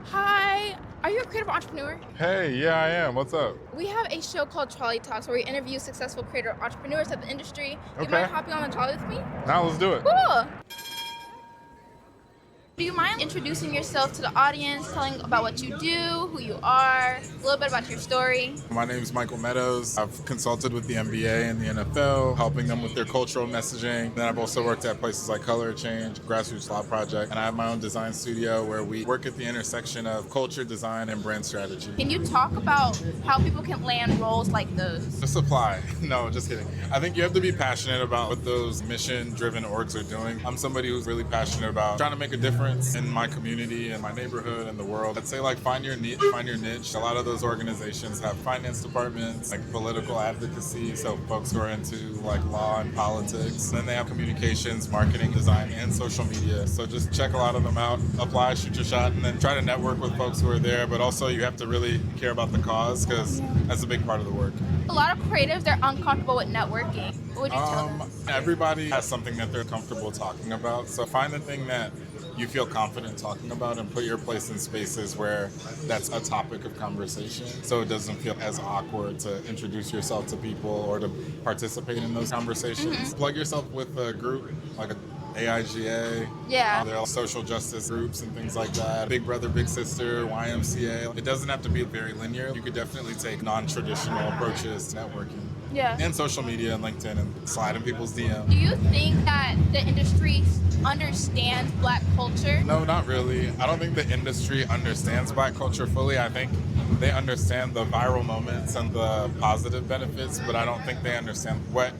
Hi, are you a creative entrepreneur? Hey, yeah, I am. What's up? We have a show called Trolley Talks where we interview successful creative entrepreneurs of the industry. Do you mind Okay. hopping on the trolley with me? Now let's do it. Cool. Do you mind introducing yourself to the audience, telling about what you do, who you are, a little bit about your story? My name is Michael Meadows. I've consulted with the NBA and the NFL, helping them with their cultural messaging. Then I've also worked at places like Color Change, Grassroots Law Project, and I have my own design studio where we work at the intersection of culture, design, and brand strategy. Can you talk about how people can land roles like those? Just apply. No, just kidding. I think you have to be passionate about what those mission-driven orgs are doing. I'm somebody who's really passionate about trying to make a difference in my community and my neighborhood and the world. I'd say find your niche. A lot of those organizations have finance departments, like political advocacy, so folks who are into law and politics. Then they have communications, marketing, design, and social media. So just check a lot of them out, apply, shoot your shot, and then try to network with folks who are there. But also you have to really care about the cause because that's a big part of the work. A lot of creatives, they're uncomfortable with networking. What would you tell them? Everybody has something that they're comfortable talking about. So find the thing that you feel confident talking about and put your place in spaces where that's a topic of conversation. So it doesn't feel as awkward to introduce yourself to people or to participate in those conversations. Plug yourself with a group like a AIGA. Yeah. There are social justice groups and things like that. Big Brother, Big Sister, YMCA. It doesn't have to be very linear. You could definitely take non-traditional approaches to networking. Yeah. And social media and LinkedIn and slide in people's DMs. Do you think that the industry understands Black culture? No, not really. I don't think the industry understands Black culture fully. I think they understand the viral moments and the positive benefits, but I don't think they understand what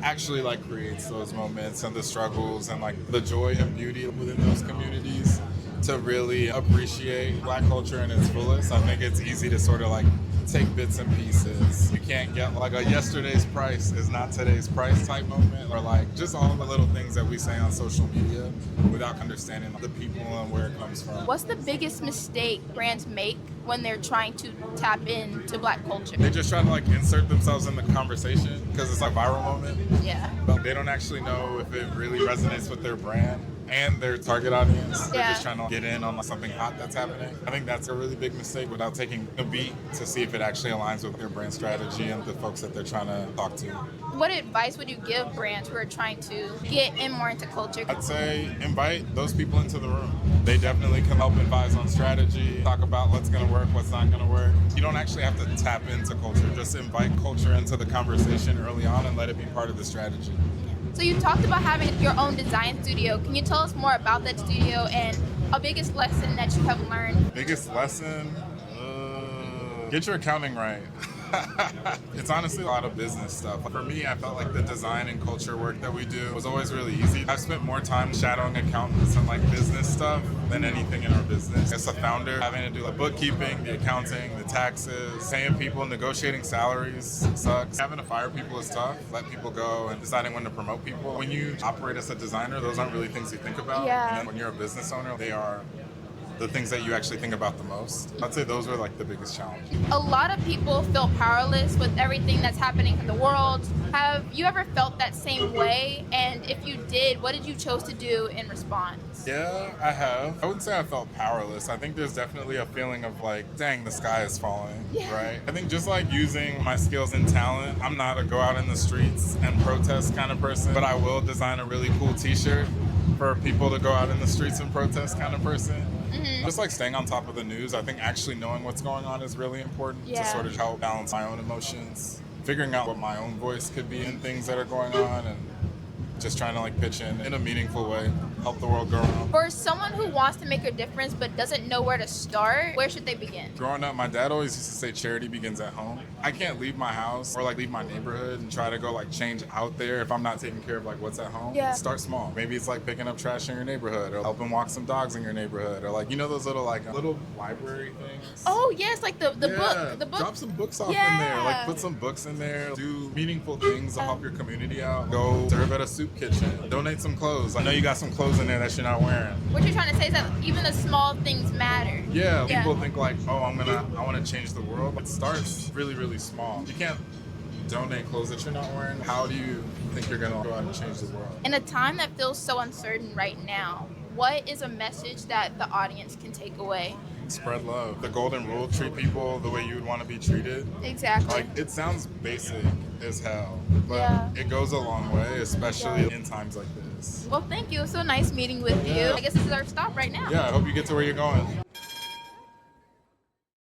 actually creates those moments and the struggles and the joy and beauty within those communities to really appreciate Black culture in its fullest. I think it's easy to sort of take bits and pieces. You can't get a yesterday's price is not today's price type moment, or just all the little things that we say on social media without understanding the people and where it comes from. What's the biggest mistake brands make when they're trying to tap into Black culture? They just try to insert themselves in the conversation because it's a viral moment. Yeah. But they don't actually know if it really resonates with their brand and their target audience. They're just trying to get in on something hot that's happening. I think that's a really big mistake without taking a beat to see if it actually aligns with their brand strategy and the folks that they're trying to talk to. What advice would you give brands who are trying to get in more into culture? I'd say invite those people into the room. They definitely can help advise on strategy, talk about what's going to work, what's not going to work. You don't actually have to tap into culture. Just invite culture into the conversation early on and let it be part of the strategy. So you talked about having your own design studio. Can you tell us more about that studio and a biggest lesson that you have learned? Biggest lesson? Get your accounting right. It's honestly a lot of business stuff. For me, I felt like the design and culture work that we do was always really easy. I've spent more time shadowing accountants and business stuff than anything in our business. As a founder, having to do bookkeeping, the accounting, the taxes, paying people, negotiating salaries sucks. Having to fire people is tough. Let people go and deciding when to promote people. When you operate as a designer, those aren't really things you think about. Yeah. And then when you're a business owner, they are the things that you actually think about the most. I'd say those were the biggest challenge. A lot of people feel powerless with everything that's happening in the world. Have you ever felt that same way? And if you did, what did you chose to do in response? Yeah, I have. I wouldn't say I felt powerless. I think there's definitely a feeling of dang, the sky is falling, right? I think just using my skills and talent, I'm not a go out in the streets and protest kind of person, but I will design a really cool t-shirt for people to go out in the streets and protest kind of person. Mm-hmm. Just staying on top of the news, I think actually knowing what's going on is really important to sort of help balance my own emotions, figuring out what my own voice could be in things that are going on, and just trying to pitch in a meaningful way, help the world go around. For someone who wants to make a difference but doesn't know where to start, where should they begin? Growing up, my dad always used to say charity begins at home. I can't leave my house or leave my neighborhood and try to go change out there if I'm not taking care of what's at home. Yeah. Start small. Maybe it's picking up trash in your neighborhood or helping walk some dogs in your neighborhood, or those little little library things. Oh yes, the book. Drop some books off in there. Put some books in there. Do meaningful things to help your community out. Go serve at a soup kitchen. Donate some clothes. I know you got some clothes in there that you're not wearing. What you're trying to say is that even the small things matter. Yeah, people think I want to change the world. It starts really, really small. You can't donate clothes that you're not wearing. How do you think you're going to go out and change the world? In a time that feels so uncertain right now, what is a message that the audience can take away? Spread love. The golden rule: treat people the way you would want to be treated. Exactly. Like, it sounds basic as hell, but Yeah. it goes a long way, especially in times like this. Well, thank you. It was so nice meeting with you. Yeah. I guess this is our stop right now. Yeah, I hope you get to where you're going.